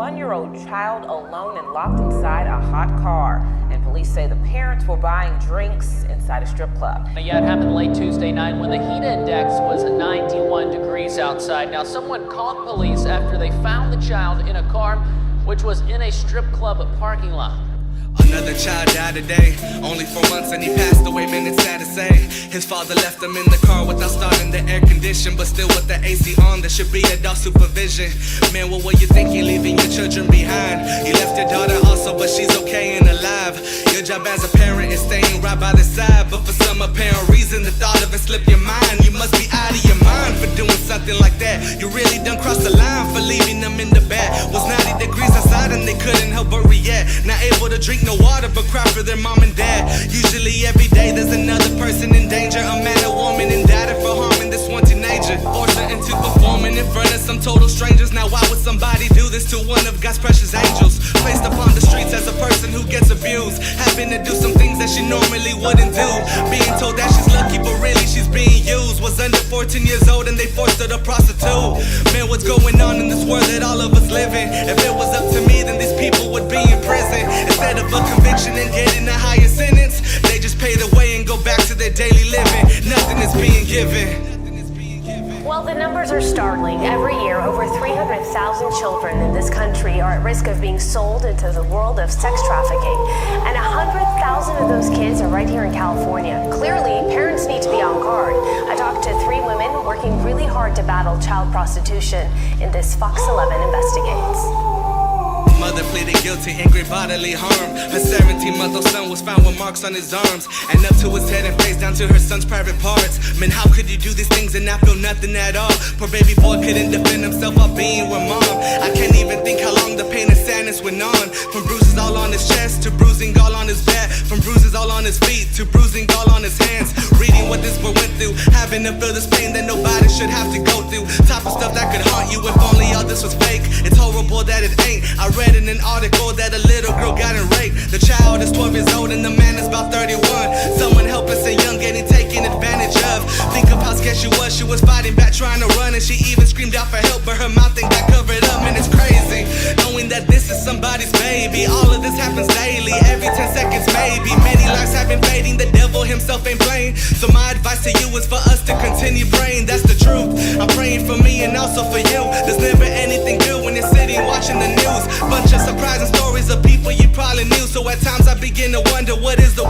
1-year-old child alone and locked inside a hot car. And police say the parents were buying drinks inside a strip club. Yeah, it happened late Tuesday night when the heat index was 91 degrees outside. Now, someone called police after they found the child in a car which was in a strip club parking lot. Another child died today, only 4 months and he passed away, man, it's sad to say. His father left him in the car without starting the air condition, but still with the AC on, there should be adult supervision. Man, what were you thinking, leaving your children behind? You left your daughter also, but she's okay and alive. Your job as a parent is staying right by the side, but for some apparent reason, the thought of it slipped your mind. You must be out of your mind for doing something like that. You really done crossed the line for leaving them in the back. Was 90 degrees outside and they couldn't help but react. Not able to drink no water but cry for their mom and dad. Usually every day there's another person in danger. A man or woman indicted for harming this one teenager, forced her into performing in front of some total strangers. Now why would somebody do this to one of God's precious angels? Placed upon the streets as a person who gets abused, having to do some things that she normally wouldn't do. Being told that she's lucky but really she's being used. Was under 14 years old and they forced her to prostitute. Man, what's going on in this world that all of us live in? If it was up to me, then these people would be in prison. Instead of a conviction and getting a higher sentence, they just pay the way and go back to their daily living. Nothing is being given. Well, the numbers are startling. Every year, over 300,000 children in this country are at risk of being sold into the world of sex trafficking. And 100,000 of those kids are right here in California. Clearly, parents need to be on guard. I talked to 3 women working really hard to battle child prostitution in this Fox 11 Investigates. Mother pleaded guilty in great bodily harm. Her 17-month-old son was found with marks on his arms and up to his head and face down to her son's private parts. Man, how could you do these things and not feel nothing at all? Poor baby boy couldn't defend himself while being with mom. I can't even think how long the pain and sadness went on. From bruises all on his chest to bruising all on his back, from bruises all on his feet to bruising all on his hands. Reading what this boy went through, having to feel this pain that nobody should have to go through. Type of stuff that could haunt you if only all this was fake. It's horrible that it ain't. I read in an article that a little girl got raped. The child is 12 years old and the man is about 31. Someone helpless and young getting taken advantage of. Think of how scared she was fighting back, trying to run, and she even screamed out for help, but her mouth ain't got covered up. And it's crazy knowing that this is somebody's baby. All of this happens daily, every 10 seconds maybe. Many lives have been fading, the devil himself ain't playing. So my advice to you is for us to continue praying. That's the truth. I'm praying for me and also for you. There's never anything good when you're sitting watching the news. Bunch of surprising stories of people you probably knew. So at times I begin to wonder, what is the